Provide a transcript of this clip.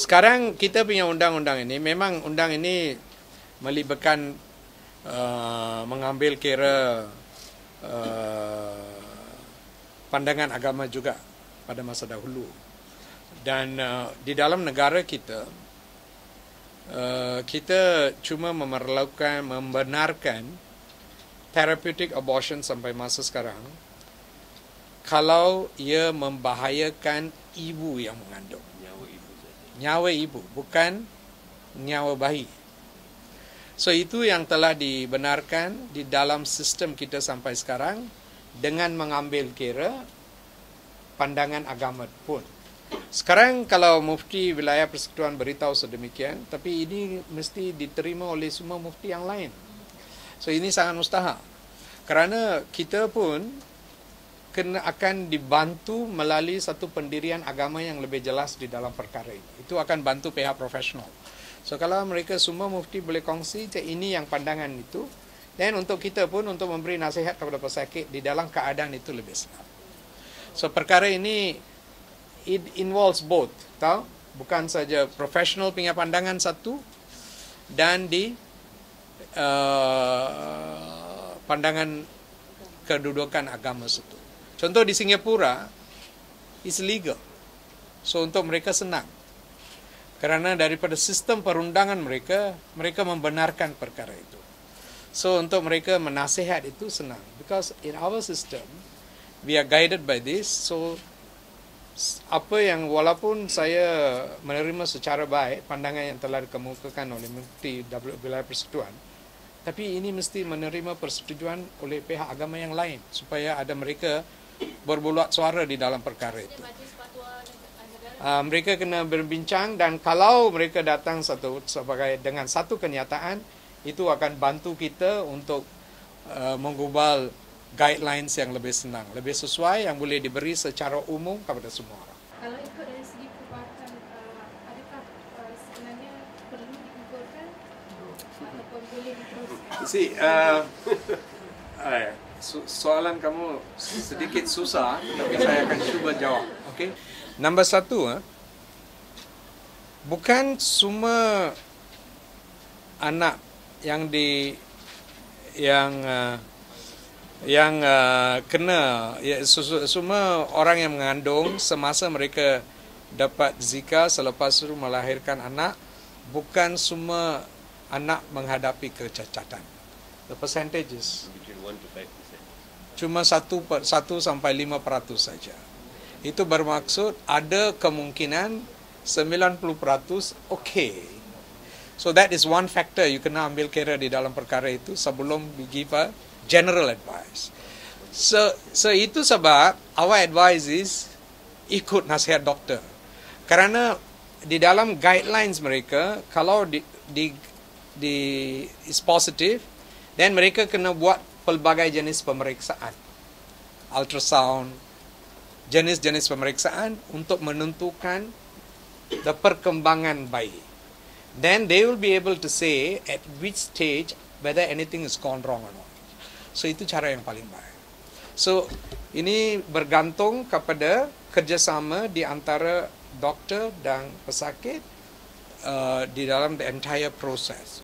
Sekarang kita punya undang-undang ini, memang undang ini melibatkan mengambil kira pandangan agama juga pada masa dahulu. Dan di dalam negara kita, kita cuma membenarkan therapeutic abortion sampai masa sekarang kalau ia membahayakan ibu yang mengandung. Nyawa ibu, bukan nyawa bayi. So itu yang telah dibenarkan di dalam sistem kita sampai sekarang dengan mengambil kira pandangan agama pun. Sekarang kalau mufti wilayah persekutuan beritahu sedemikian, tapi ini mesti diterima oleh semua mufti yang lain. So ini sangat mustahil. Kerana kita pun akan dibantu melalui satu pendirian agama yang lebih jelas di dalam perkara ini. Itu akan bantu pihak profesional. So kalau mereka semua mufti boleh kongsi, ini yang pandangan itu. Dan untuk kita pun untuk memberi nasihat kepada pesakit di dalam keadaan itu lebih senang. So perkara ini it involves both, tahu? Bukan saja profesional punya pandangan satu dan di pandangan kedudukan agama satu. Contoh di Singapura, is legal. So untuk mereka senang. Kerana daripada sistem perundangan mereka, mereka membenarkan perkara itu. So untuk mereka menasihat itu senang. Because in our system, we are guided by this. So apa yang walaupun saya menerima secara baik pandangan yang telah dikemukakan oleh Mufti Wilayah Persekutuan, tapi ini mesti menerima persetujuan oleh pihak agama yang lain supaya ada mereka berbulat suara di dalam perkara itu. Mereka kena berbincang dan kalau mereka datang sebagai dengan satu kenyataan, itu akan bantu kita untuk menggubal guidelines yang lebih senang, lebih sesuai yang boleh diberi secara umum kepada semua orang. Kalau ikut dari segi perubatan, adakah sebenarnya perlu digugurkan ataupun boleh diteruskan? Soalan kamu sedikit susah, tapi saya akan cuba jawab. Okay? Nombor satu, bukan semua anak yang kena, semua orang yang mengandung semasa mereka dapat zika selepas itu melahirkan anak, bukan semua anak menghadapi kecacatan. The percentages cuma 1 sampai 5% saja. Itu bermaksud ada kemungkinan 90% okay. So that is one factor you kena ambil kira di dalam perkara itu sebelum we give a general advice. So itu sebab our advice is ikut nasihat doktor. Kerana di dalam guidelines mereka, kalau is positive, then mereka kena buat pelbagai jenis pemeriksaan. Ultrasound, jenis-jenis pemeriksaan untuk menentukan the perkembangan bayi. Then they will be able to say at which stage whether anything is gone wrong or not. So itu cara yang paling baik. So ini bergantung kepada kerjasama di antara doktor dan pesakit di dalam the entire process.